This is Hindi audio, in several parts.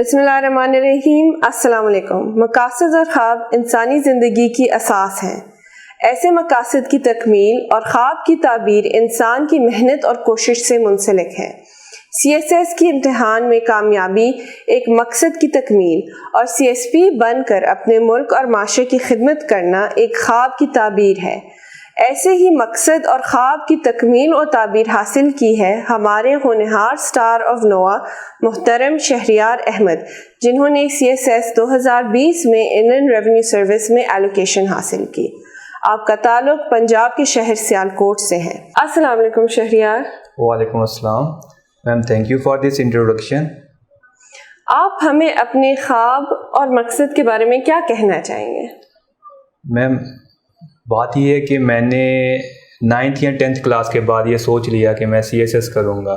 बिस्मिल्लाहिर्रहमानिर्रहीम। अस्सलाम वालेकुम। मकासद और ख्वाब इंसानी ज़िंदगी की असास हैं। ऐसे मकासद की तकमील और ख्वाब की ताबीर इंसान की मेहनत और कोशिश से मुंसलिक है। CSS की इम्तिहान में कामयाबी एक मकसद की तकमील और CSP बनकर अपने मुल्क और माशरे की खिदमत करना एक ख्वाब की ताबीर है। ऐसे ही मकसद और ख्वाब की तकमील और ताबीर हासिल की है हमारे होनहार स्टार ऑफ नोआ मुहतरम शहरियार अहमद, जिन्होंने CSS 2020 में इंडियन रेवेन्यू सर्विस में एलोकेशन हासिल की। आपका ताल्लुक पंजाब के शहर सियालकोट से है। अस्सलाम वालेकुम शहरियार। वालेकुम अस्सलाम ma'am, thank you for this introduction. आप हमें अपने ख्वाब और मकसद के बारे में क्या कहना चाहेंगे? मैम, बात यह है कि मैंने 9th या 10th क्लास के बाद ये सोच लिया कि मैं CSS करूँगा,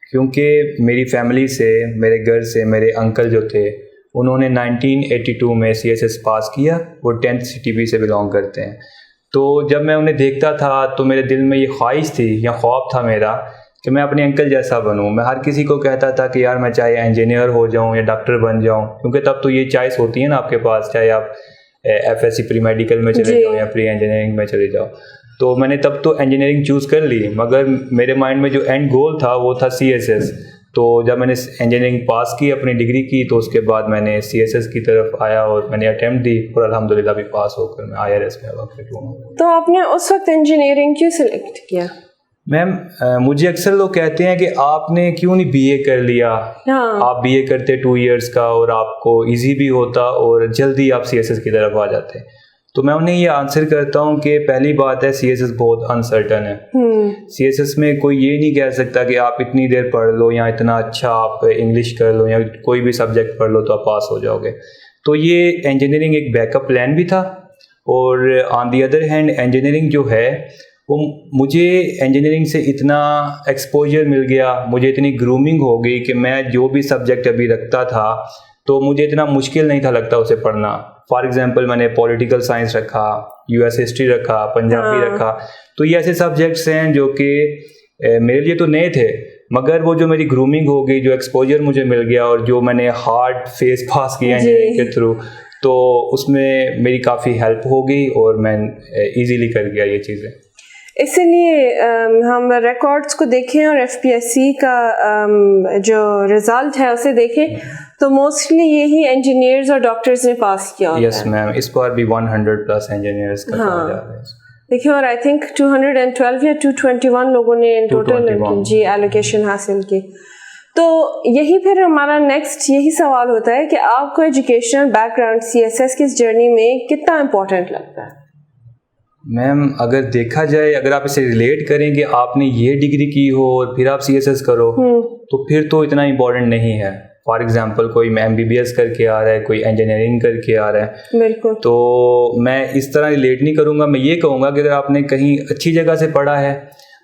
क्योंकि मेरी फैमिली से, मेरे घर से मेरे अंकल जो थे उन्होंने 1982 में CSS पास किया। वो 10th CTB से बिलोंग करते हैं। तो जब मैं उन्हें देखता था तो मेरे दिल में ये ख्वाहिश थी या ख्वाब था मेरा कि मैं अपने अंकल जैसा बनूं। मैं हर किसी को कहता था कि यार मैं चाहे इंजीनियर हो जाऊं या डॉक्टर बन जाऊं, क्योंकि तब तो ये चॉइस होती है ना आपके पास, चाहे आप FSC प्री मेडिकल में चले जाओ या प्री इंजीनियरिंग में चले जाओ। तो मैंने तब तो इंजीनियरिंग चूज़ कर ली, मगर मेरे माइंड में जो एंड गोल था वो था CSS। तो जब मैंने इंजीनियरिंग पास की, अपनी डिग्री की, तो उसके बाद मैंने CSS की तरफ आया और मैंने अटेम्प्ट दी और अल्हम्दुलिल्लाह भी पास होकर मैं IRS में वर्क हूँ। तो आपने उस वक्त इंजीनियरिंग क्यों सिलेक्ट किया? मैम, मुझे अक्सर लोग कहते हैं कि आपने क्यों नहीं BA कर लिया। हाँ। आप BA करते 2 इयर्स का और आपको इजी भी होता और जल्दी आप CSS की तरफ आ जाते। तो मैं उन्हें ये आंसर करता हूँ कि पहली बात है, CSS बहुत अनसर्टन है। CSS में कोई ये नहीं कह सकता कि आप इतनी देर पढ़ लो या इतना अच्छा आप इंग्लिश कर लो या कोई भी सब्जेक्ट पढ़ लो तो आप पास हो जाओगे। तो ये इंजीनियरिंग एक बैकअप प्लान भी था। और on the other hand engineering जो है वो, मुझे इंजीनियरिंग से इतना एक्सपोजर मिल गया, मुझे इतनी ग्रूमिंग हो गई कि मैं जो भी सब्जेक्ट अभी रखता था तो मुझे इतना मुश्किल नहीं था लगता उसे पढ़ना। फॉर एग्जांपल मैंने पॉलिटिकल साइंस रखा, US हिस्ट्री रखा, पंजाबी रखा। तो ये ऐसे सब्जेक्ट्स हैं जो कि मेरे लिए तो नए थे, मगर वो जो मेरी ग्रूमिंग हो गई, जो एक्सपोजर मुझे मिल गया और जो मैंने हार्ड फेस पास किया इंजीनियरिंग के थ्रू, तो उसमें मेरी काफ़ी हेल्प हो गई और मैं ईजीली कर गया ये चीज़ें। इसलिए हम रिकॉर्ड्स को देखें और FPSC का जो रिज़ल्ट है उसे देखें तो मोस्टली यही इंजीनियर्स और डॉक्टर्स ने पास किया होता है। यस मैम, इस बार भी 100+ इंजीनियर्स का कहा जा रहा है। देखिए, और आई थिंक 212 या 221 लोगों ने इन टोटल जी एलोकेशन हासिल की। तो यही फिर हमारा नेक्स्ट यही सवाल होता है कि आपको एजुकेशनल बैकग्राउंड CSS की इस जर्नी में कितना इम्पोर्टेंट लगता है? मैम, अगर देखा जाए, अगर आप इसे रिलेट करें कि आपने ये डिग्री की हो और फिर आप CSS करो, तो फिर तो इतना इम्पोर्टेंट नहीं है। फॉर एग्जांपल कोई MBBS करके आ रहा है, कोई इंजीनियरिंग करके आ रहा है, बिल्कुल, तो मैं इस तरह रिलेट नहीं करूँगा। मैं ये कहूँगा कि अगर आपने कहीं अच्छी जगह से पढ़ा है,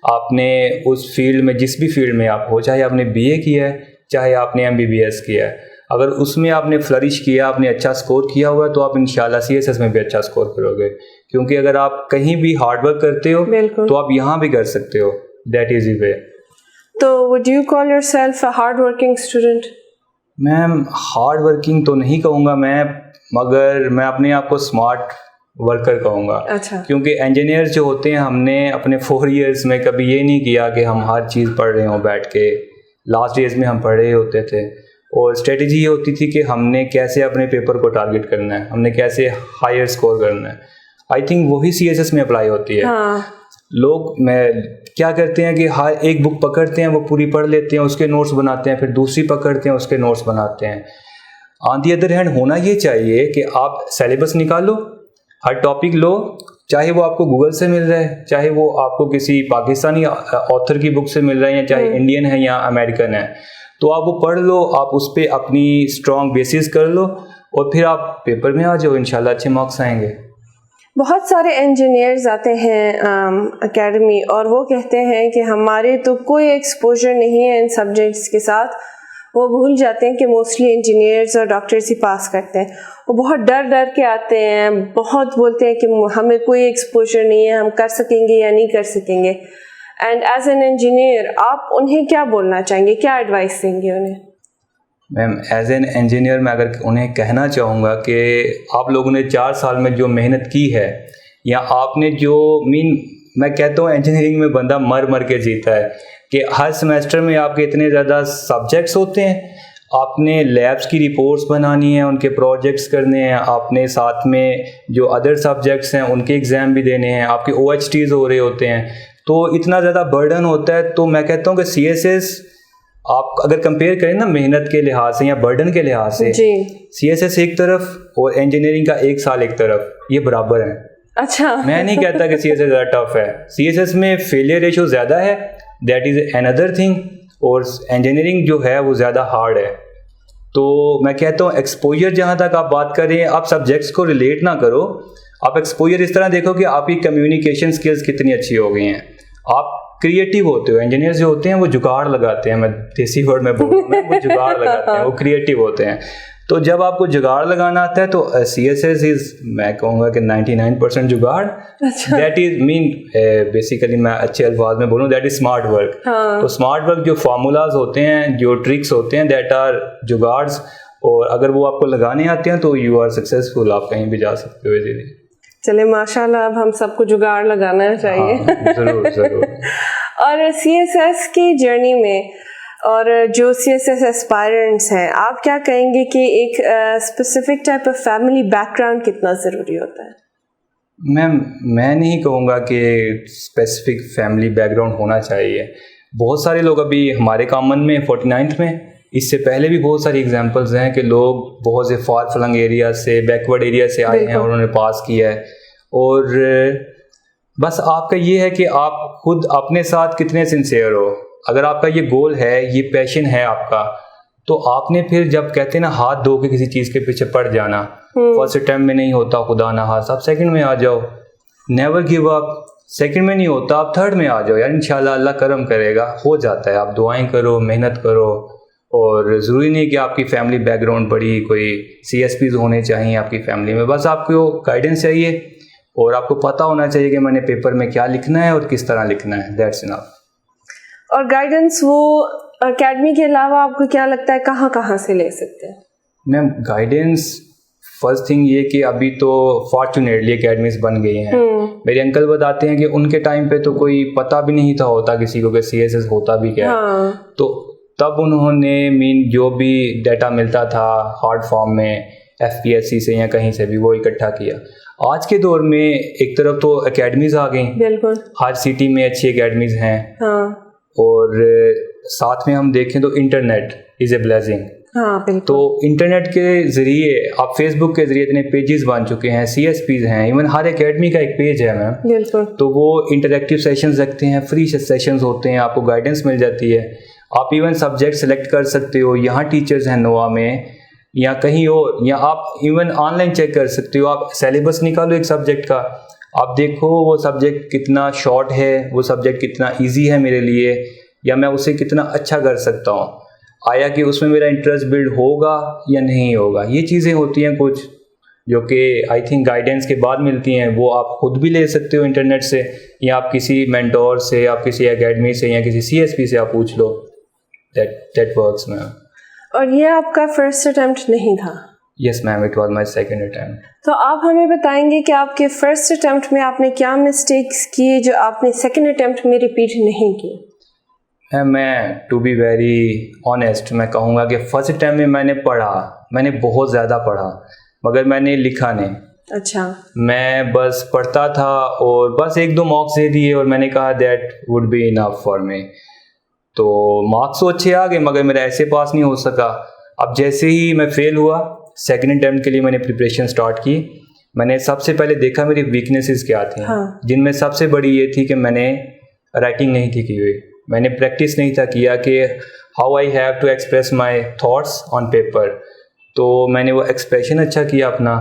आपने उस फील्ड में, जिस भी फील्ड में आप हो, चाहे आपने BA किया है, चाहे आपने MBBS किया है, अगर उसमें आपने फ्लरिश किया, आपने अच्छा स्कोर किया हुआ है, तो आप इंशाल्लाह CSS में भी अच्छा स्कोर करोगे। क्योंकि अगर आप कहीं भी हार्ड वर्क करते हो तो आप यहाँ भी कर सकते हो। That is way. तो would you call yourself a hard working student? Ma'am, hard working तो नहीं कहूँगा मैं, मगर मैं अपने आप को स्मार्ट वर्कर कहूँगा। अच्छा। क्योंकि इंजीनियर्स जो होते हैं, हमने अपने 4 इयर्स में कभी ये नहीं किया कि हम हर चीज़ पढ़ रहे हों बैठ के। लास्ट ईयर्स में हम पढ़ रहे होते थे और स्ट्रेटजी ये होती थी कि हमने कैसे अपने पेपर को टारगेट करना है, हमने कैसे हायर स्कोर करना है। आई थिंक वही CSS में अप्लाई होती है। लोग क्या करते हैं कि हर एक बुक पकड़ते हैं, वो पूरी पढ़ लेते हैं, उसके नोट्स बनाते हैं, फिर दूसरी पकड़ते हैं, उसके नोट्स बनाते हैं। ऑन दी अदर हैंड होना ये चाहिए कि आप सिलेबस निकालो, हर टॉपिक लो, चाहे वो आपको गूगल से मिल रहा है, चाहे वो आपको किसी पाकिस्तानी ऑथर की बुक से मिल रहा है, या चाहे इंडियन है या अमेरिकन है, तो आप वो पढ़ लो, आप उस पर अपनी स्ट्रॉन्ग बेसिस कर लो और फिर आप पेपर में आ जाओ, इंशाल्लाह अच्छे मार्क्स आएंगे। बहुत सारे इंजीनियर्स आते हैं एकेडमी और वो कहते हैं कि हमारे तो कोई एक्सपोजर नहीं है इन सब्जेक्ट्स के साथ। वो भूल जाते हैं कि मोस्टली इंजीनियर्स और डॉक्टर्स ही पास करते हैं। वो बहुत डर के आते हैं, बहुत बोलते हैं कि हमें कोई एक्सपोजर नहीं है, हम कर सकेंगे या नहीं कर सकेंगे। एंड एज एन इंजीनियर आप उन्हें क्या बोलना चाहेंगे, क्या एडवाइस देंगे उन्हें? मैम एज एन इंजीनियर मैं अगर उन्हें कहना चाहूँगा कि आप लोगों ने 4 साल में जो मेहनत की है या आपने जो मैं कहता हूँ इंजीनियरिंग में बंदा मर मर के जीता है कि हर सेमेस्टर में आपके इतने ज़्यादा सब्जेक्ट्स होते हैं, आपने लैब्स की रिपोर्ट्स बनानी है, उनके प्रोजेक्ट्स करने हैं, आपने साथ में जो अदर सब्जेक्ट्स हैं उनके एग्ज़ाम भी देने हैं, आपके OHTs हो रहे होते हैं, तो इतना ज़्यादा बर्डन होता है। तो मैं कहता हूँ कि CSS आप अगर कंपेयर करें ना मेहनत के लिहाज से या बर्डन के लिहाज से, CSS एक तरफ और इंजीनियरिंग का 1 साल एक तरफ, ये बराबर है। अच्छा, मैं नहीं कहता कि CSS ज़्यादा टफ है, CSS में फेलियर रेशो ज़्यादा है, दैट इज़ अनदर थिंग, और इंजीनियरिंग जो है वो ज़्यादा हार्ड है। तो मैं कहता हूँ एक्सपोजर जहाँ तक आप बात कर रहे हैं, आप सब्जेक्ट्स को रिलेट ना करो, आप एक्सपोजर इस तरह देखो कि आपकी कम्युनिकेशन स्किल्स कितनी अच्छी हो गई हैं, आप क्रिएटिव होते हो। इंजीनियर्स जो होते हैं वो जुगाड़ लगाते हैं, मैं देसी वर्ड में बोल रहा हूँ, वो जुगाड़ लगाते हैं, वो क्रिएटिव होते हैं। तो जब आपको जुगाड़ लगाना आता है तो CSS इज, मैं कहूँगा कि 99% जुगाड़, दैट इज बेसिकली मैं अच्छे अल्फाज में बोलूँ, दैट इज स्मार्ट वर्क। तो स्मार्ट वर्क जो फार्मूलाज होते हैं, जो ट्रिक्स होते हैं, दैट आर जुगाड्स, और अगर वो आपको लगाने आते हैं तो यू आर सक्सेसफुल, आप कहीं भी जा सकते हो इजीली। चले माशाल्लाह, अब हम सबको जुगाड़ लगाना चाहिए। हाँ, जरूर जरूर। और CSS की जर्नी में और जो CSS एस्पायरेंट्स हैं, आप क्या कहेंगे कि एक specific type of family background कितना ज़रूरी होता है? मैम मैं नहीं कहूँगा कि स्पेसिफिक फैमिली बैकग्राउंड होना चाहिए। बहुत सारे लोग अभी हमारे कॉमन में 49th में, इससे पहले भी बहुत सारी एग्जांपल्स हैं कि लोग बहुत से फार फ्लंग एरिया से, बैकवर्ड एरिया से आए हैं और उन्होंने पास किया है। और बस आपका ये है कि आप खुद अपने साथ कितने सिंसियर हो। अगर आपका ये गोल है, ये पैशन है आपका, तो आपने फिर जब कहते हैं ना हाथ धो के किसी चीज़ के पीछे पड़ जाना, फर्स्ट अटैम्प्ट में नहीं होता खुदा ना हाथ, आप सेकंड में आ जाओ, नेवर गिव अप। सेकंड में नहीं होता आप थर्ड में आ जाओ, यार इंशाल्लाह अल्लाह करम करेगा, हो जाता है। आप दुआएं करो, मेहनत करो, और ज़रूरी नहीं कि आपकी फैमिली बैकग्राउंड बड़ी कोई CSPs होने चाहिए आपकी फैमिली में, बस आपको गाइडेंस चाहिए और आपको पता होना चाहिए कि मैंने पेपर में क्या लिखना है और किस तरह लिखना है, दैट्स इनफ। और गाइडेंस वो एकेडमी के अलावा आपको क्या लगता है कहाँ कहाँ से ले सकते हैं? मैम गाइडेंस फर्स्ट थिंग ये कि अभी तो फॉर्चुनेटली एकेडमीज बन गई हैं। मेरे अंकल बताते हैं कि उनके टाइम पे तो कोई पता भी नहीं था होता किसी को कि CSS होता भी क्या है। तो तब उन्होंने जो भी डाटा मिलता था हार्ड फॉर्म में FPSC से या कहीं से भी, वो इकट्ठा किया। आज के दौर में एक तरफ तो एकेडमीज आ गई, बिल्कुल हर सिटी में अच्छी एकेडमीज हैं, और साथ में हम देखें तो इंटरनेट इज़ ए ब्लेसिंग। तो इंटरनेट के ज़रिए, आप फेसबुक के ज़रिए इतने पेजेस बन चुके हैं, CSPs हैं, इवन हर एकेडमी का एक पेज है मैम, बिल्कुल। तो वो इंटरेक्टिव सेशंस रखते हैं, फ्री सेशंस होते हैं, आपको गाइडेंस मिल जाती है, आप इवन सब्जेक्ट सेलेक्ट कर सकते हो। यहाँ टीचर्स हैं नोवा में या कहीं और, या आप इवन ऑनलाइन चेक कर सकते हो। आप सिलेबस निकालो एक सब्जेक्ट का, आप देखो वो सब्जेक्ट कितना शॉर्ट है, वो सब्जेक्ट कितना इजी है मेरे लिए, या मैं उसे कितना अच्छा कर सकता हूँ, आया कि उसमें मेरा इंटरेस्ट बिल्ड होगा या नहीं होगा। ये चीज़ें होती हैं कुछ जो कि आई थिंक गाइडेंस के बाद मिलती हैं, वो आप खुद भी ले सकते हो इंटरनेट से, या आप किसी मेंटोर से, आप किसी एकेडमी से या किसी CSP से आप पूछ लो। That works ma'am. और ये आपका फर्स्ट अटेम्प्ट नहीं था? Yes ma'am, it was my second attempt. तो आप हमें बताएंगे कि आपके फर्स्ट अटेम्प्ट में आपने क्या मिस्टेक्स किए जो आपने सेकंड अटेम्प्ट में रिपीट नहीं की? मैं टू बी वेरी ऑनेस्ट मैं कहूँगा कि फर्स्ट अटेम्प्ट में मैंने बहुत ज़्यादा पढ़ा, मगर मैंने लिखा नहीं। अच्छा। मैं बस पढ़ता था और बस 1-2 मॉक्स दे दिए और मैंने कहा that would be enough for me. तो मार्क्स तो अच्छे आ गए मगर मेरा ऐसे पास नहीं हो सका। अब जैसे ही मैं फेल हुआ, सेकंड अटेम्प्ट के लिए मैंने प्रिपरेशन स्टार्ट की। मैंने सबसे पहले देखा मेरी वीकनेसेस क्या थी। जिनमें सबसे बड़ी ये थी कि मैंने राइटिंग नहीं थी की हुई, मैंने प्रैक्टिस नहीं था किया कि how I have to express my thoughts on paper. तो मैंने वो एक्सप्रेशन अच्छा किया अपना।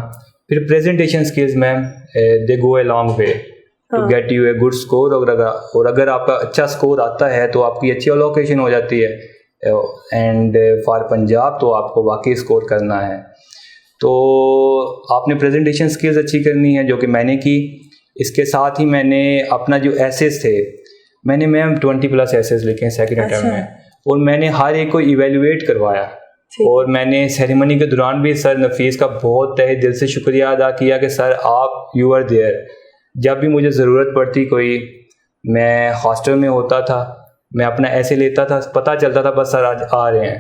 फिर presentation skills ma'am, they go a long way to get you a good score. और अगर आपका अच्छा स्कोर आता है तो आपकी अच्छी अलोकेशन हो जाती है, एंड फॉर पंजाब तो आपको वाकई स्कोर करना है। तो आपने प्रेजेंटेशन स्किल्स अच्छी करनी है, जो कि मैंने की। इसके साथ ही मैंने अपना जो एसेस थे, मैंने मैम 20+ एसेस लिखे हैं सेकंड अटेम्प्ट में, और मैंने हर एक को इवेल्युएट करवाया और मैंने सेरेमनी के दौरान भी सर नफीस का बहुत तहे दिल से शुक्रिया अदा किया कि सर आप यू आर देयर। जब भी मुझे ज़रूरत पड़ती कोई, मैं हॉस्टल में होता था, मैं अपना ऐसे लेता था, पता चलता था बस सर आज आ रहे हैं,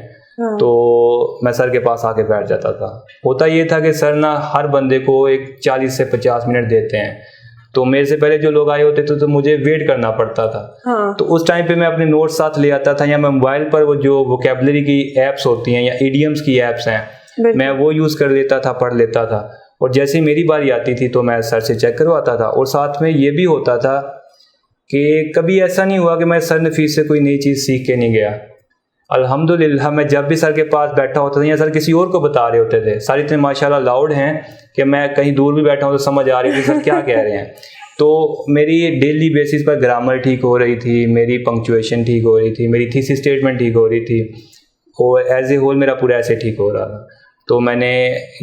तो मैं सर के पास आके बैठ जाता था। होता ये था कि सर ना हर बंदे को एक 40 से 50 मिनट देते हैं, तो मेरे से पहले जो लोग आए होते थे तो मुझे वेट करना पड़ता था। तो उस टाइम पे मैं अपने नोट्स साथ ले आता था, या मैं मोबाइल पर वो जो वोकेबलरी की एप्स होती हैं या इडियम्स की एप्स हैं, मैं वो यूज़ कर लेता था, पढ़ लेता था। और जैसे ही मेरी बारी आती थी तो मैं सर से चेक करवाता था। और साथ में ये भी होता था कि कभी ऐसा नहीं हुआ कि मैं सर नफीस से कोई नई चीज़ सीख के नहीं गया। अल्हम्दुलिल्लाह मैं जब भी सर के पास बैठा होता था या सर किसी और को बता रहे होते थे, सर इतने माशाल्लाह लाउड हैं कि मैं कहीं दूर भी बैठा हूँ तो समझ आ रही थी सर क्या कह रहे हैं। तो मेरी डेली बेसिस पर ग्रामर ठीक हो रही थी, मेरी पंक्चुएशन ठीक हो रही थी, मेरी थीसिस स्टेटमेंट ठीक हो रही थी, और एज ए होल मेरा पूरा ऐसे ठीक हो रहा था। तो मैंने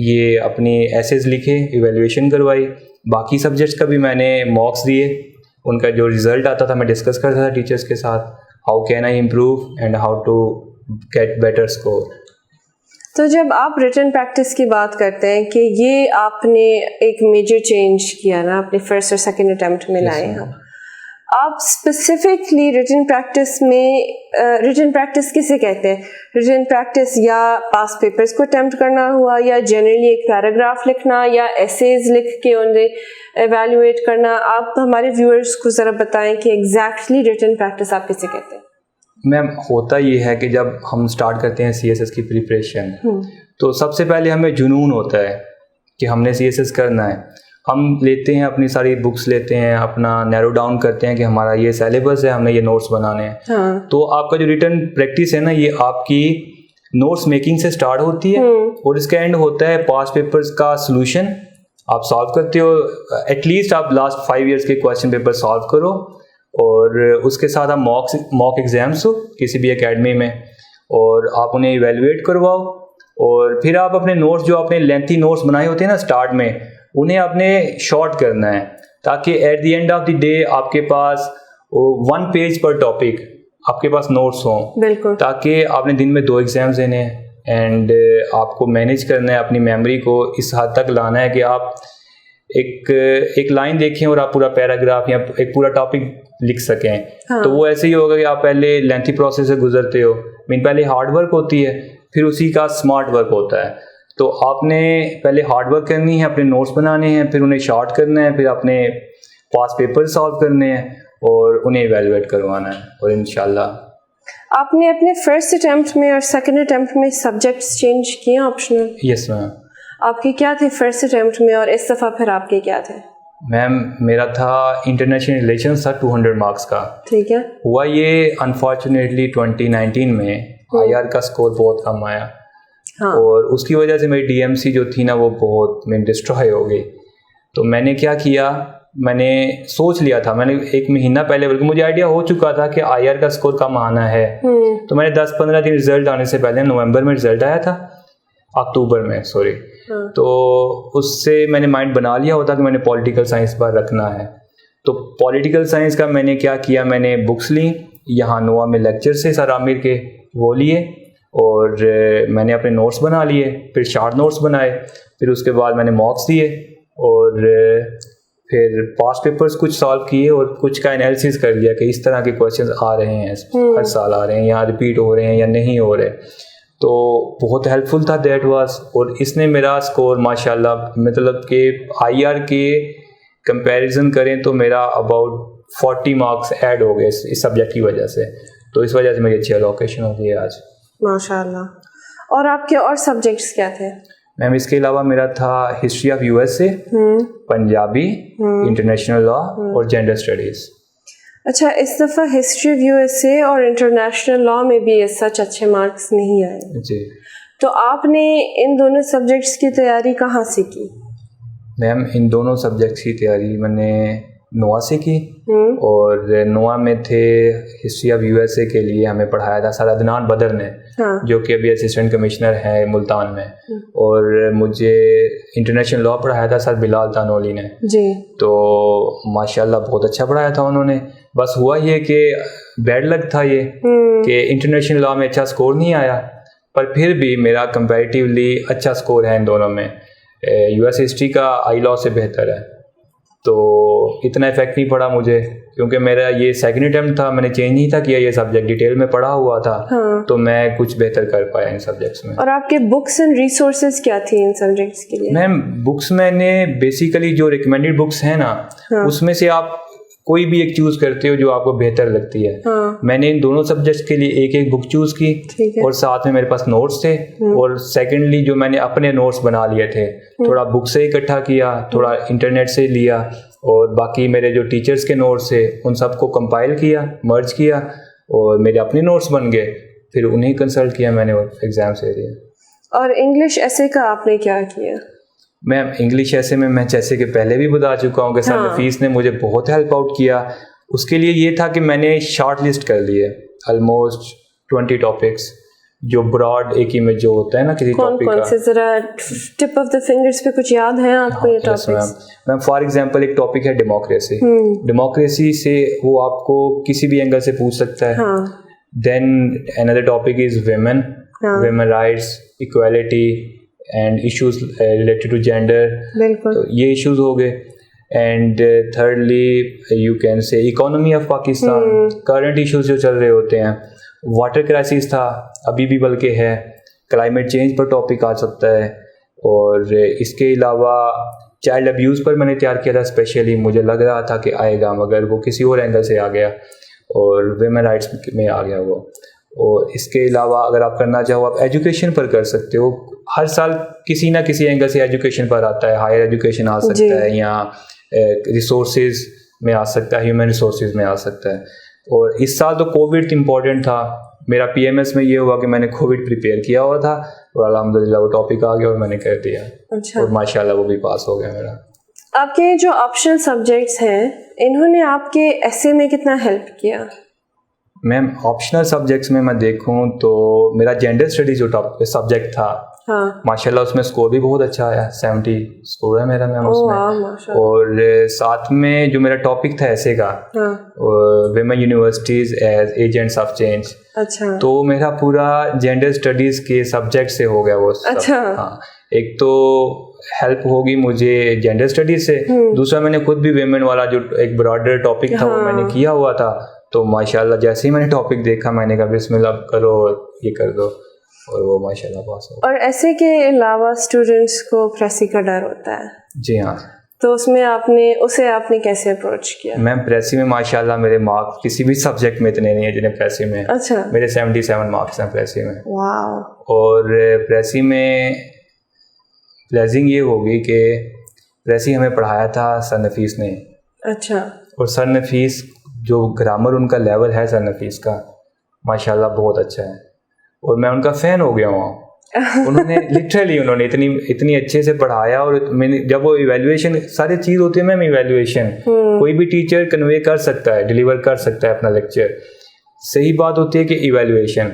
ये अपनी एसेज लिखे, इवेल्युएशन करवाई, बाकी सब्जेक्ट्स का भी मैंने मॉक्स दिए, उनका जो रिज़ल्ट आता था मैं डिस्कस करता था टीचर्स के साथ, how can I improve and how to get better score. तो जब आप रिटन प्रैक्टिस की बात करते हैं कि ये आपने एक मेजर चेंज किया ना, अपने फर्स्ट और सेकंड अटेम्प्ट में लाए हैं, आप स्पेसिफिकली रिटन प्रैक्टिस में, रिटन प्रैक्टिस किसे कहते हैं? रिटन प्रैक्टिस या पास पेपर्स को अटेम्प्ट करना हुआ, या जनरली एक पैराग्राफ लिखना, या एसेज लिख के उन्हें एवेल्युएट करना? आप हमारे व्यूअर्स को ज़रा बताएं कि एग्जैक्टली रिटन प्रैक्टिस आप किसे कहते हैं? मैम होता ये है कि जब हम स्टार्ट करते हैं CSS की प्रिपरेशन, तो सबसे पहले हमें जुनून होता है कि हमने CSS करना है। हम लेते हैं अपनी सारी बुक्स लेते हैं, अपना नैरो डाउन करते हैं कि हमारा ये सिलेबस है, हमने ये नोट्स बनाने हैं। तो आपका जो रिटन प्रैक्टिस है ना, ये आपकी नोट्स मेकिंग से स्टार्ट होती है और इसका एंड होता है पास पेपर्स का सोल्यूशन आप सॉल्व करते हो। एटलीस्ट आप लास्ट 5 ईयर्स के क्वेश्चन पेपर सॉल्व करो, और उसके साथ आप मॉक एग्जाम्स हो किसी भी एकेडमी में, और आप उन्हें इवेलुएट करवाओ। और फिर आप अपने नोट्स, जो आपने लेंथी नोट्स बनाए होते हैं ना स्टार्ट में, उन्हें आपने शॉर्ट करना है, ताकि at the end of the day आपके पास 1 पेज पर टॉपिक आपके पास नोट्स हों। बिल्कुल। ताकि आपने दिन में 2 एग्जाम्स देने हैं एंड आपको मैनेज करना है, अपनी मेमोरी को इस हद तक लाना है कि आप एक लाइन देखें और आप पूरा पैराग्राफ या एक पूरा टॉपिक लिख सकें। तो वो ऐसे ही होगा कि आप पहले लेंथी प्रोसेस से गुजरते हो, पहले हार्ड वर्क होती है, फिर उसी का स्मार्ट वर्क होता है। तो आपने पहले हार्ड वर्क करनी है, अपने नोट्स बनाने हैं, फिर उन्हें शॉर्ट करना है, फिर अपने पास पेपर सॉल्व करने हैं और उन्हें इवेलुएट करवाना है, और इंशाल्लाह। आपने अपने फर्स्ट अटेम्प्ट में और सेकंड अटेम्प्ट में सब्जेक्ट्स चेंज किए ऑप्शनल? Yes ma'am. आपके क्या थे फर्स्ट अटेम्प्ट में, और इस दफ़ा फिर आपके क्या थे? मैम मेरा था इंटरनेशनल रिलेशंस था 200 मार्क्स का। ठीक है। हुआ ये अनफॉर्चुनेटली 2019 में IR का स्कोर बहुत कम आया। और उसकी वजह से मेरी DMC जो थी ना वो बहुत डिस्ट्रॉय हो गई। तो मैंने क्या किया, मैंने सोच लिया था, मैंने 1 महीना पहले, बल्कि मुझे आइडिया हो चुका था कि IR का स्कोर कम आना है। तो मैंने 10-15 दिन रिजल्ट आने से पहले, नवंबर में रिजल्ट आया था, अक्टूबर में सॉरी, तो उससे मैंने माइंड बना लिया होता कि मैंने पॉलिटिकल साइंस पर रखना है। तो पॉलिटिकल साइंस का मैंने क्या किया, मैंने बुक्स ली यहाँ नोआ में लेक्चर से सर आमिर के, वो लिए और मैंने अपने नोट्स बना लिए, फिर शॉर्ट नोट्स बनाए, फिर उसके बाद मैंने मॉक्स दिए और फिर पास पेपर्स कुछ सॉल्व किए और कुछ का एनालिसिस कर लिया कि इस तरह के क्वेश्चंस आ रहे हैं, हर साल आ रहे हैं, यहाँ रिपीट हो रहे हैं या नहीं हो रहे। तो बहुत हेल्पफुल था दैट वाज, और इसने मेरा स्कोर माशाल्लाह, मतलब कि IR के कंपैरिजन करें तो मेरा अबाउट 40 मार्क्स ऐड हो गए इस सब्जेक्ट की वजह से। तो इस वजह से मेरी अच्छी एलोकेशन हो गई है आज माशाल्लाह। और आपके और सब्जेक्ट्स क्या थे? मैम इसके अलावा मेरा था history of USA, Punjabi, international law और जेंडर स्टडीज़। अच्छा, इस दफ़ा हिस्ट्री ऑफ USA और इंटरनेशनल लॉ में भी सच अच्छे मार्क्स नहीं आए जी। तो आपने इन दोनों सब्जेक्ट्स की तैयारी कहाँ से की? मैम इन दोनों सब्जेक्ट्स की तैयारी मैंने नोआ से की, और नोआ में थे हिस्ट्री ऑफ USA के लिए हमें पढ़ाया था सर अदनान बदर ने, जो कि अभी असिस्टेंट कमिश्नर है मुल्तान में, और मुझे इंटरनेशनल लॉ पढ़ाया था सर बिलाल तानोली ने जी। तो माशाल्लाह बहुत अच्छा पढ़ाया था उन्होंने। बस हुआ ये कि बैड लक था ये कि इंटरनेशनल लॉ में अच्छा स्कोर नहीं आया, पर फिर भी मेरा कंपैरेटिवली अच्छा स्कोर है इन दोनों में। यूएस हिस्ट्री का आई लॉ से बेहतर है, तो इतना इफेक्ट नहीं पड़ा मुझे, क्योंकि मेरा ये सेकंड अटेम्प्ट था, मैंने चेंज नहीं था किया, ये सब्जेक्ट डिटेल में पढ़ा हुआ था। हाँ। तो मैं कुछ बेहतर कर पाया इन सब्जेक्ट्स में। और आपके बुक्स एंड रिसोर्सेज क्या थी इन सब्जेक्ट्स के लिए? मैम बुक्स मैंने बेसिकली जो रिकमेंडेड बुक्स हैं ना, हाँ। उसमें से आप कोई भी एक चूज करते हो जो आपको बेहतर लगती है। हाँ। मैंने इन दोनों सब्जेक्ट्स के लिए एक एक बुक चूज की, और साथ में मेरे पास नोट्स थे, और सेकेंडली जो मैंने अपने नोट्स बना लिए थे, थोड़ा बुक से इकट्ठा किया, थोड़ा इंटरनेट से लिया, और बाकी मेरे जो टीचर्स के नोट्स थे उन सबको कंपाइल किया, मर्ज किया, और मेरे अपने नोट्स बन गए, फिर उन्हें कंसल्ट किया मैंने एग्जाम्स के लिए। और इंग्लिश ऐसे का आपने क्या किया? मैम इंग्लिश ऐसे में मैं जैसे कि पहले भी बता चुका हूँ कि सर नफीस ने मुझे बहुत हेल्प आउट किया। उसके लिए ये था कि मैंने शॉर्ट लिस्ट कर लिए ऑलमोस्ट 20 टॉपिक्स, जो ब्रॉड एक ही में जो होता है ना किसी टॉपिक का। कौन से जरा टिप ऑफ द फिंगर्स पे कुछ याद है आपको? ये टॉपिक्स मैम फॉर एग्जांपल एक टॉपिक है डेमोक्रेसी। डेमोक्रेसी से वो आपको किसी भी एंगल से पूछ सकता है। Then another topic is women, women rights, equality and issues related to gender, तो ये इश्यूज हो गए। And thirdly you can say economy of Pakistan, current issues जो चल रहे होते हैं। वाटर क्राइसिस था, अभी भी बल्कि है, क्लाइमेट चेंज पर टॉपिक आ सकता है। और इसके अलावा चाइल्ड अब्यूज़ पर मैंने तैयार किया था स्पेशली, मुझे लग रहा था कि आएगा, मगर वो किसी और एंगल से आ गया, और वुमेन राइट्स में आ गया वो। और इसके अलावा अगर आप करना चाहो आप एजुकेशन पर कर सकते हो, हर साल किसी ना किसी एंगल से एजुकेशन पर आता है, हायर एजुकेशन आ सकता है, या रिसोर्सेज में आ सकता है, ह्यूमन रिसोर्सेज में आ सकता है। और इस साल तो कोविड इम्पोर्टेंट था, मेरा पीएमएस में ये हुआ कि मैंने कोविड प्रिपेयर किया हुआ था, और अल्हम्दुलिल्लाह वो टॉपिक आ गया और मैंने कर दिया। अच्छा। और माशाल्लाह वो भी पास हो गया मेरा। आपके जो ऑप्शनल सब्जेक्ट्स हैं, इन्होंने आपके एसे में कितना हेल्प किया? मैम ऑप्शनल सब्जेक्ट्स में मैं देखूं तो मेरा जेंडर स्टडीज जो सब्जेक्ट था, माशाल्लाह उसमें स्कोर भी बहुत अच्छा आया, 70 स्कोर है मेरा मैम उसमें। और साथ में जो मेरा टॉपिक था ऐसे का, women universities as agents of change, अच्छा, तो मेरा पूरा जेंडर स्टडीज के सब्जेक्ट से हो गया वो सब। अच्छा। हाँ, एक तो हेल्प होगी मुझे जेंडर स्टडीज से, दूसरा मैंने खुद भी विमेन वाला जो एक ब्रॉडर टॉपिक था वो मैंने किया हुआ था, तो माशाल्लाह जैसे ही मैंने टॉपिक देखा मैंने कहा बिस्मिल्लाह करो और ये कर दो, और वो माशाल्लाह पास हो। और ऐसे के अलावा स्टूडेंट्स को प्रेसी का डर होता है? जी हाँ। तो उसमें आपने कैसे अप्रोच किया? मैम प्रेसी में माशाल्लाह मेरे मार्क्स किसी भी सब्जेक्ट में इतने नहीं है जितने प्रेसी में। अच्छा। मेरे 77 मार्क्स हैं प्रेसी में। वाह। और प्रेसी में ब्लेसिंग ये होगी कि प्रेसी हमें पढ़ाया था सर नफीस ने। अच्छा। और सर नफीस जो ग्रामर उनका लेवल है सर नफीस का माशाल्लाह बहुत अच्छा है, और मैं उनका फ़ैन हो गया हूँ। उन्होंने लिटरली इतनी अच्छे से पढ़ाया, और मैंने जब वो इवैल्यूएशन सारी चीज़ होती है मैम, इवैल्यूएशन कोई भी टीचर कन्वे कर सकता है, डिलीवर कर सकता है अपना लेक्चर, सही बात होती है कि इवैल्यूएशन।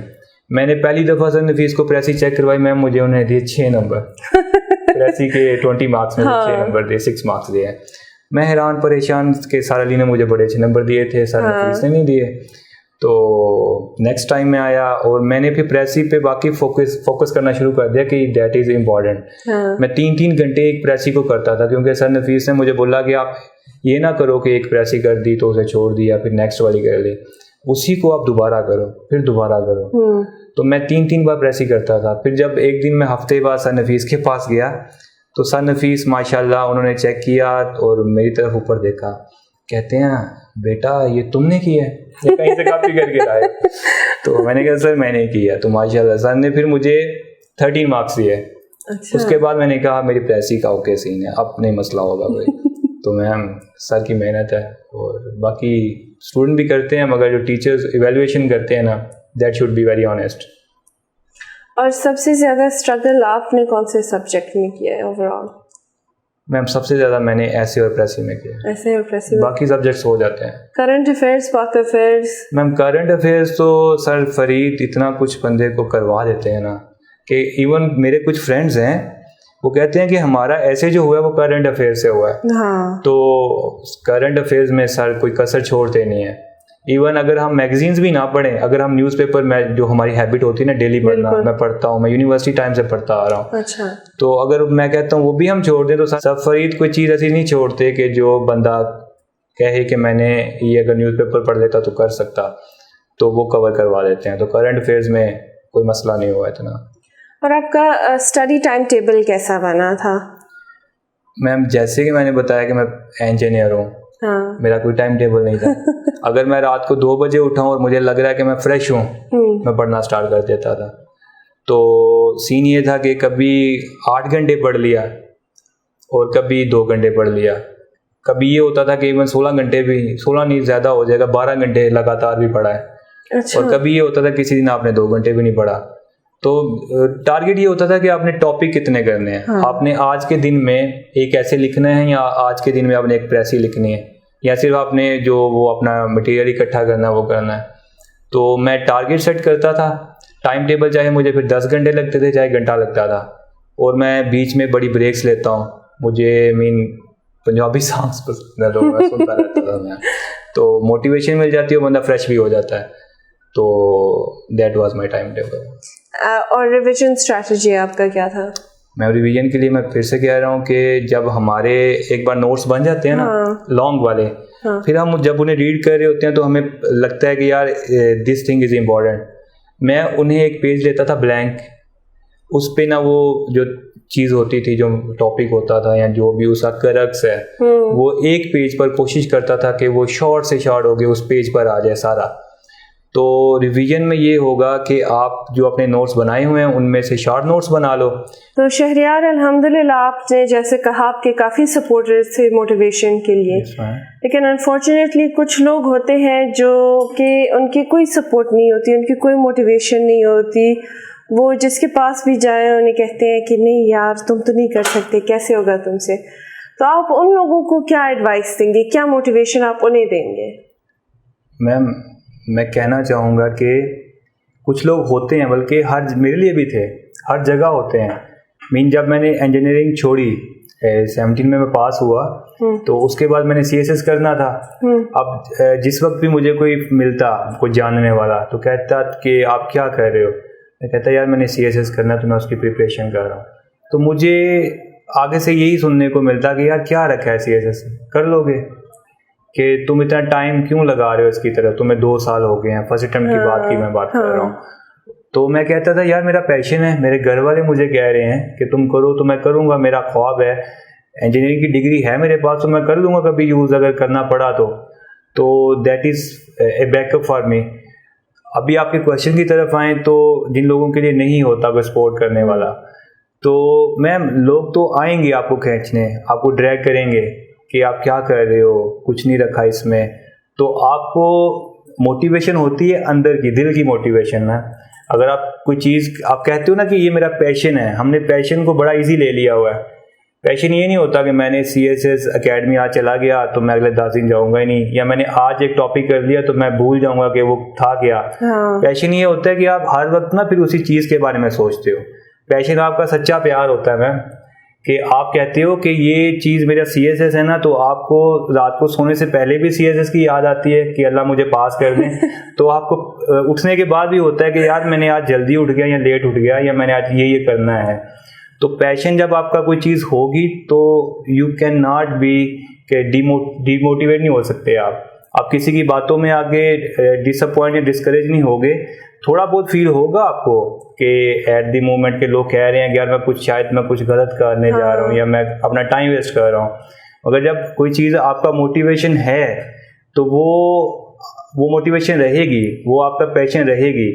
मैंने पहली दफ़ा सर नफीस को प्रेसी चेक करवाई मैम, मुझे उन्हें दिए 6 नंबर प्रेसी के 20 मार्क्स में 6 नंबर दिए, 6 मार्क्स दिए। मैं हैरान परेशान कि सारा अली ने मुझे बड़े अच्छे नंबर दिए थे, सर नफीस ने नहीं दिए। तो नेक्स्ट टाइम में आया और मैंने फिर प्रेसी पे बाकी फोकस करना शुरू कर दिया कि दैट इज़ इम्पॉर्टेंट। मैं 3-3 घंटे एक प्रेसी को करता था, क्योंकि सर नफीस ने मुझे बोला कि आप ये ना करो कि एक प्रेसी कर दी तो उसे छोड़ दिया फिर नेक्स्ट वाली कर ली, उसी को आप दोबारा करो फिर दोबारा करो। तो मैं 3-3 बार प्रेसी करता था। फिर जब एक दिन मैं हफ्ते बाद सर नफीस के पास गया तो सर नफीस माशाल्लाह उन्होंने चेक किया और मेरी तरफ ऊपर देखा, कहते हैं बेटा ये तुमने किया है, ये कहीं से कॉपी करके लाए? तो मैंने कहा सर मैंने किया। तो माशाल्लाह सर ने फिर मुझे 13 मार्क्स दिए। अच्छा। उसके बाद मैंने कहा मेरी प्रेसी का ओके सीन है, अब नहीं मसला होगा कोई। तो मैम सर की मेहनत है, और बाकी स्टूडेंट भी करते हैं, मगर जो टीचर्स इवैल्यूएशन करते हैं ना, that should be very honest. और सबसे ज़्यादा स्ट्रगल आपने कौन से सब्जेक्ट में किया है ओवरऑल? मैम सबसे ज़्यादा मैंने ऐसे और प्रेसी में किया। ऐसे और प्रेसी में? बाकी सब्जेक्ट्स हो जाते हैं। करंट अफेयर्स, पाक अफेयर्स? मैम करंट अफेयर्स तो सर फरीद इतना कुछ बंदे को करवा देते हैं ना कि इवन मेरे कुछ फ्रेंड्स हैं वो कहते हैं कि हमारा ऐसे जो हुआ है वो करंट अफेयर से हुआ है। हाँ। तो करंट अफेयर्स में सर कोई कसर छोड़ते नहीं है। इवन अगर हम मैगजीन्स भी ना पढ़ें, अगर हम न्यूज़पेपर में जो हमारी हैबिट होती है ना डेली पढ़ना, मैं पढ़ता हूँ, मैं यूनिवर्सिटी टाइम से पढ़ता आ रहा हूँ। अच्छा। तो अगर मैं कहता हूँ वो भी हम छोड़ दें तो सब फरीद कोई चीज़ ऐसी नहीं छोड़ते कि जो बंदा कहे कि मैंने ये अगर न्यूज़पेपर पढ़ लेता तो कर सकता, तो वो कवर करवा देते हैं। तो करंट अफेयर्स में कोई मसला नहीं हुआ इतना। और आपका स्टडी टाइम टेबल कैसा बना था? मैम जैसे कि मैंने बताया कि मैं इंजीनियर हूँ, हाँ। मेरा कोई टाइम टेबल नहीं था। अगर मैं रात को 2 बजे उठाऊँ और मुझे लग रहा है कि मैं फ्रेश हूँ, मैं पढ़ना स्टार्ट कर देता था। तो सीन ये था कि कभी 8 घंटे पढ़ लिया और कभी 2 घंटे पढ़ लिया। कभी ये होता था कि इवन 16 घंटे भी, 16 नहीं ज़्यादा हो जाएगा, 12 घंटे लगातार भी पढ़ा है। अच्छा। और कभी ये होता था किसी दिन आपने 2 घंटे भी नहीं पढ़ा। तो टारगेट ये होता था कि आपने टॉपिक कितने करने हैं। हाँ। आपने आज के दिन में एक ऐसे लिखना है या आज के दिन में आपने एक प्रेसी लिखनी है, या सिर्फ आपने जो वो अपना मटेरियल इकट्ठा करना है वो करना है। तो मैं टारगेट सेट करता था, टाइम टेबल चाहे मुझे फिर 10 घंटे लगते थे चाहे घंटा लगता था। और मैं बीच में बड़ी ब्रेक्स लेता हूँ। मुझे पंजाबी सॉन्ग्स पसंद है, तो मैं सुनता रहता था मैं। तो मोटिवेशन मिल जाती है, बंदा फ्रेश भी हो जाता है। तो that was my time table. और रिवीजन स्ट्रैटेजी आपका क्या था? मैं रिवीजन के लिए मैं फिर से कह रहा हूँ कि जब हमारे एक बार नोट्स बन जाते हैं ना, लॉन्ग वाले, फिर हम जब उन्हें रीड कर रहे होते हैं तो हमें लगता है कि यार दिस थिंग इज़ इम्पॉर्टेंट। मैं उन्हें एक पेज लेता था ब्लैंक, उस पे ना वो जो चीज़ होती थी, जो टॉपिक होता था या जो भी उसका करक्स है, वो एक पेज पर कोशिश करता था कि वो शॉर्ट से शॉर्ट हो गए उस पेज पर आ जाए सारा। तो रिवीजन में ये होगा कि आप जो अपने नोट्स बनाए हुए हैं उनमें से शॉर्ट नोट्स बना लो। तो शहरियार अल्हम्दुलिल्लाह आपने जैसे कहा आपके काफ़ी सपोर्टर्स थे मोटिवेशन के लिए, लेकिन अनफॉर्चुनेटली कुछ लोग होते हैं जो कि उनकी कोई सपोर्ट नहीं होती, उनकी कोई मोटिवेशन नहीं होती। वो जिसके पास भी जाए उन्हें कहते हैं कि नहीं यार तुम तो नहीं कर सकते, कैसे होगा तुमसे। तो आप उन लोगों को क्या एडवाइस देंगे, क्या मोटिवेशन आप उन्हें देंगे? मैम मैं कहना चाहूँगा कि कुछ लोग होते हैं, बल्कि मेरे लिए भी थे, हर जगह होते हैं। जब मैंने इंजीनियरिंग छोड़ी 17 में मैं पास हुआ, तो उसके बाद मैंने CSS करना था। अब जिस वक्त भी मुझे कोई मिलता, कोई जानने वाला, तो कहता कि आप क्या कर रहे हो, मैं कहता यार मैंने CSS करना, तो मैं उसकी प्रिपरेशन कर रहा हूँ। तो मुझे आगे से यही सुनने को मिलता कि यार क्या रखा है CSS, कर लोगे, कि तुम इतना टाइम क्यों लगा रहे हो इसकी तरफ, तुम्हें 2 साल हो गए हैं, फर्स्ट अटेम्प्ट की बात की मैं बात कर रहा हूँ। तो मैं कहता था यार मेरा पैशन है, मेरे घर वाले मुझे कह रहे हैं कि तुम करो तो मैं करूँगा, मेरा ख्वाब है, इंजीनियरिंग की डिग्री है मेरे पास, तो मैं कर लूँगा कभी यूज़ अगर करना पड़ा तो that is a backup for me. अभी आपके क्वेश्चन की तरफ आएँ तो जिन लोगों के लिए नहीं होता कोई सपोर्ट करने वाला, तो मैम लोग तो आएंगे आपको खींचने, आपको ड्रैग करेंगे कि आप क्या कर रहे हो, कुछ नहीं रखा इसमें। तो आपको मोटिवेशन होती है अंदर की, दिल की मोटिवेशन है। अगर आप कोई चीज़ आप कहते हो ना कि ये मेरा पैशन है, हमने पैशन को बड़ा इजी ले लिया हुआ है। पैशन ये नहीं होता कि मैंने CSS एकेडमी आज चला गया तो मैं अगले 10 दिन जाऊँगा ही नहीं, या मैंने आज एक टॉपिक कर लिया तो मैं भूल जाऊँगा कि वो था क्या। पैशन ये होता है कि आप हर वक्त ना फिर उसी चीज़ के बारे में सोचते हो। पैशन आपका सच्चा प्यार होता है मैम, कि आप कहते हो कि ये चीज़ मेरा CSS है ना, तो आपको रात को सोने से पहले भी CSS की याद आती है कि अल्लाह मुझे पास कर दें। तो आपको उठने के बाद भी होता है कि यार मैंने आज जल्दी उठ गया या लेट उठ गया, या मैंने आज ये करना है। तो पैशन जब आपका कोई चीज़ होगी तो यू कैन नॉट बी के डिमोटिवेट नहीं हो सकते आप किसी की बातों में आगे डिसअपॉइंट या डिस्करेज नहीं होगे। थोड़ा बहुत फील होगा आपको कि एट द मोमेंट के लोग कह रहे हैं कि यार मैं कुछ गलत करने जा रहा हूँ या मैं अपना टाइम वेस्ट कर रहा हूँ, मगर जब कोई चीज़ आपका मोटिवेशन है तो वो मोटिवेशन रहेगी, वो आपका पैशन रहेगी।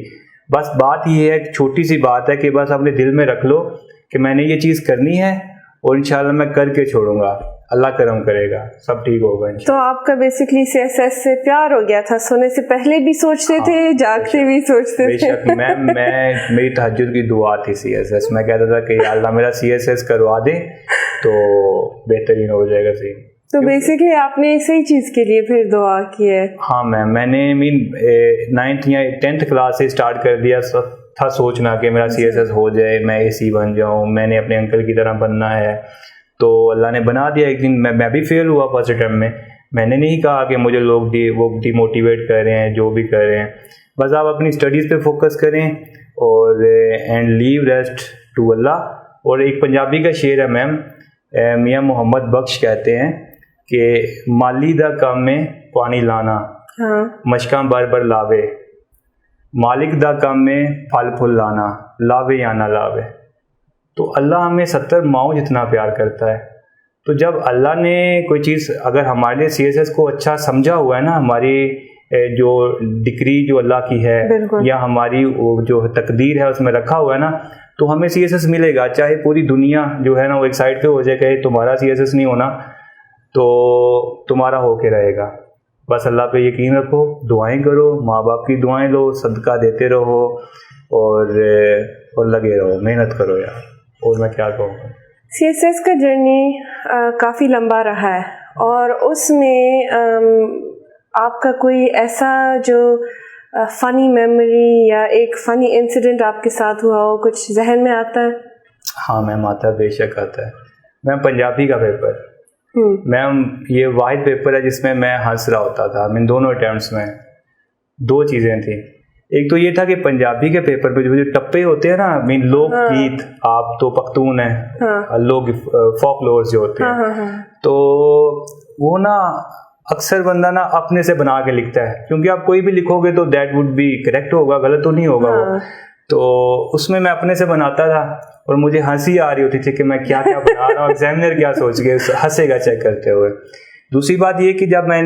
बस बात ये है, छोटी सी बात है कि बस अपने दिल में रख लो कि मैंने ये चीज़ करनी है और इंशाल्लाह मैं करके छोड़ूंगा, अल्लाह करम करेगा, सब ठीक होगा। तो आपका बेसिकली CSS से प्यार हो गया था, सोने से पहले भी सोचते थे, जागते भी सोचते थे? मैं मेरी तहज्जुद की दुआ थी CSS। मैं कहता था कि अल्लाह मेरा CSS करवा दे तो बेहतरीन हो जाएगा सही। तो बेसिकली आपने इसी चीज़ के लिए फिर दुआ की है? हाँ मैम, मैंने 9th या 10th क्लास से स्टार्ट कर दिया था सोचना कि मेरा CSS हो जाए, मैं AC बन जाऊँ, मैंने अपने अंकल की तरह बनना है। तो अल्लाह ने बना दिया। एक दिन मैं भी फेल हुआ फर्स्ट अटेम्प्ट में, मैंने नहीं कहा कि मुझे लोग वो डिमोटिवेट कर रहे हैं, जो भी कर रहे हैं। बस आप अपनी स्टडीज़ पे फोकस करें और and leave rest to Allah. और एक पंजाबी का शेर है मैम, मियाँ मोहम्मद बख्श कहते हैं कि माली दा काम में पानी लाना, हाँ। मशकां बर बर लावे, मालिक दा काम में फल फूल लाना, लावे या ना लावे। तो अल्लाह हमें 70 माओ जितना प्यार करता है। तो जब अल्लाह ने कोई चीज़ अगर हमारे लिए CSS को अच्छा समझा हुआ है ना, हमारी जो डिक्री जो अल्लाह की है या हमारी वो जो तकदीर है उसमें रखा हुआ है ना, तो हमें CSS मिलेगा। चाहे पूरी दुनिया जो है ना वो एक साइड पे हो जाए, कहे तुम्हारा CSS नहीं होना तो तुम्हारा होके रहेगा। बस अल्लाह पे यकीन रखो, दुआएं करो, माँ बाप की दुआएं लो, सदका देते रहो और लगे रहो, मेहनत करो यार। और मैं क्या कहूँगा, CSS का जर्नी काफ़ी लंबा रहा है और उसमें आपका कोई ऐसा जो फ़नी मेमोरी या एक फ़नी इंसिडेंट आपके साथ हुआ हो, कुछ जहन में आता है? हाँ मैम, आता है, बेशक आता है मैम। पंजाबी का पेपर मैम, ये वाहिद पेपर है जिसमें मैं हंस रहा होता था। मैं दोनों अटैम्प्ट्स में 2 चीज़ें थी। एक तो ये था कि पंजाबी के पेपर पे जो टप्पे होते हैं ना, मीन लोक गीत, आप तो पख्तून है, लोग फोकलोर्स जो होते हैं, तो वो ना अक्सर बंदा ना अपने से बना के लिखता है, क्योंकि आप कोई भी लिखोगे तो दैट वुड बी करेक्ट होगा, गलत तो नहीं होगा वो। तो उसमें मैं अपने से बनाता था और मुझे हंसी आ रही होती थी कि मैं क्या क्या बना रहा हूँ, एग्जामिनर क्या सोच के हंसेगा चेक करते हुए। दूसरी बात ये कि जब मैं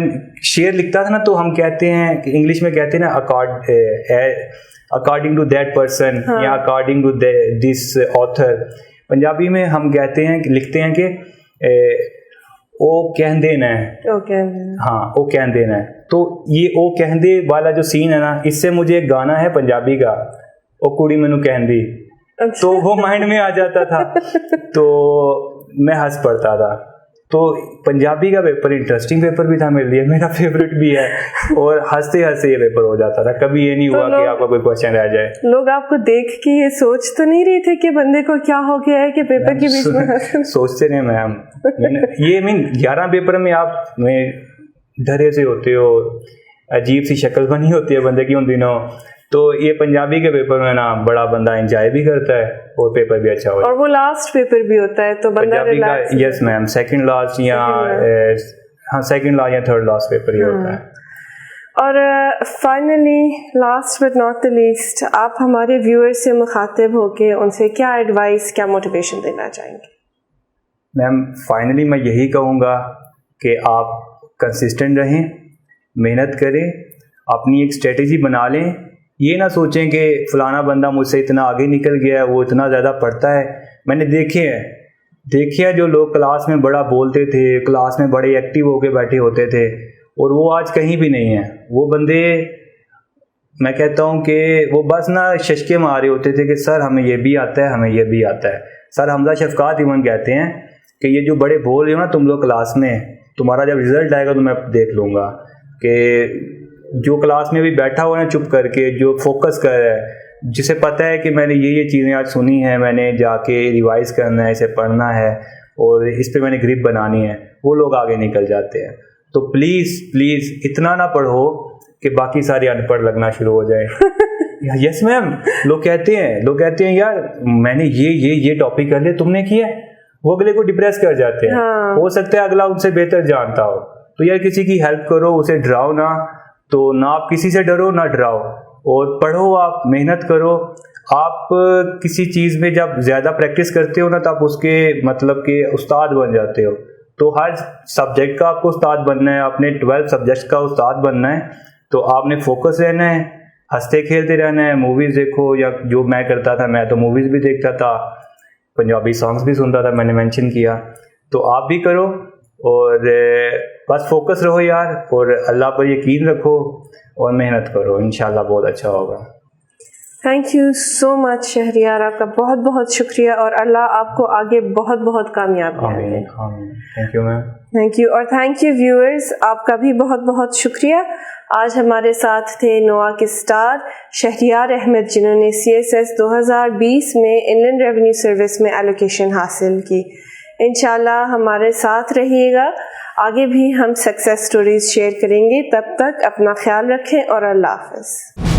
शेर लिखता था ना, तो हम कहते हैं कि इंग्लिश में कहते हैं ना अकॉर्डिंग टू दैट पर्सन या according to this author. Punjabi में हम कहते हैं, लिखते हैं कि ओ कहंदे न है, हाँ ओ कहंदे न है। तो ये ओ कहंदे वाला जो सीन है ना, इससे मुझे एक गाना है पंजाबी का, ओ कुड़ी मैनू कहंदी, तो वो माइंड में आ जाता था, तो मैं हंस पड़ता था। तो पंजाबी का पेपर इंटरेस्टिंग पेपर भी था मेरे लिए, मेरा फेवरेट भी है, और हंसते हंसते ये पेपर हो जाता था। कभी ये नहीं हुआ कि आपका कोई क्वेश्चन रह जाए। लोग आपको देख के ये सोच तो नहीं रहे थे कि बंदे को क्या हो गया है कि पेपर के बीच में सोचते नहीं मैम। ये मीन 11 पेपर में आप डरे से होते हो, अजीब सी शक्ल बनी होती है बंदे की उन दिनों। तो ये पंजाबी के पेपर में ना बड़ा बंदा एंजॉय भी करता है और पेपर भी अच्छा होता है, और वो लास्ट पेपर भी होता है तो बंदा relax. Yes ma'am, second last या हाँ सेकंड लास्ट या थर्ड लास्ट पेपर ही होता है। और finally last but not the least, आप हमारे व्यूअर्स से मुखातिब होके उनसे क्या एडवाइस, क्या मोटिवेशन देना चाहेंगे? मैम फाइनली मैं यही कहूँगा कि आप कंसिस्टेंट रहें, मेहनत करें, अपनी एक स्ट्रेटेजी बना लें। ये ना सोचें कि फ़लाना बंदा मुझसे इतना आगे निकल गया है, वो इतना ज़्यादा पढ़ता है। मैंने देखे हैं जो लोग क्लास में बड़ा बोलते थे, क्लास में बड़े एक्टिव होके बैठे होते थे, और वो आज कहीं भी नहीं है। वो बंदे, मैं कहता हूँ कि वो बस ना शशके मारे होते थे कि सर हमें ये भी आता है, हमें ये भी आता है। सर हमजा शफकात इवन कहते हैं कि ये जो बड़े बोल रहे हो ना तुम लोग क्लास में, तुम्हारा जब रिजल्ट आएगा तो मैं देख लूँगा कि जो क्लास में भी बैठा हुआ है चुप करके, जो फोकस कर रहा है, जिसे पता है कि मैंने ये चीज़ें आज सुनी हैं, मैंने जाके रिवाइज करना है, इसे पढ़ना है और इस पे मैंने ग्रिप बनानी है, वो लोग आगे निकल जाते हैं। तो प्लीज़ इतना ना पढ़ो कि बाकी सारे अनपढ़ लगना शुरू हो जाए। यस मैम, लोग कहते हैं यार मैंने ये टॉपिक कर लिया, तुमने किया, वो अगले को डिप्रेस कर जाते हैं। हाँ। हो सकता है अगला उनसे बेहतर जानता हो, तो यार किसी की हेल्प करो, उसे डराओ ना। तो ना आप किसी से डरो ना डराओ, और पढ़ो, आप मेहनत करो। आप किसी चीज़ में जब ज़्यादा प्रैक्टिस करते हो ना, तो आप उसके मतलब के उस्ताद बन जाते हो। तो हर सब्जेक्ट का आपको उस्ताद बनना है, अपने 12 सब्जेक्ट्स का उस्ताद बनना है। तो आपने फोकस रहना है, हंसते खेलते रहना है, मूवीज़ देखो, या जो मैं करता था, मैं तो मूवीज़ भी देखता था, पंजाबी सॉन्ग्स भी सुनता था, मैंने मेंशन किया। तो आप भी करो और बस फोकस रहो यार, और अल्लाह पर यकीन रखो और मेहनत करो, इंशाल्लाह बहुत अच्छा होगा। Thank you so much Shahryar, आपका बहुत बहुत शुक्रिया, और अल्लाह आपको आगे बहुत बहुत कामयाबी दे। Thank you ma'am. Thank you, और थैंक यू व्यूअर्स, आपका भी बहुत बहुत शुक्रिया। आज हमारे साथ थे नोआ के स्टार शहरियार अहमद, जिन्होंने CSS 2020 में इंडियन रेवेन्यू सर्विस में एलोकेशन हासिल की। इंशाल्लाह हमारे साथ रहिएगा। आगे भी हम सक्सेस स्टोरीज शेयर करेंगे। तब तक अपना ख्याल रखें और अल्लाह हाफ़िज़।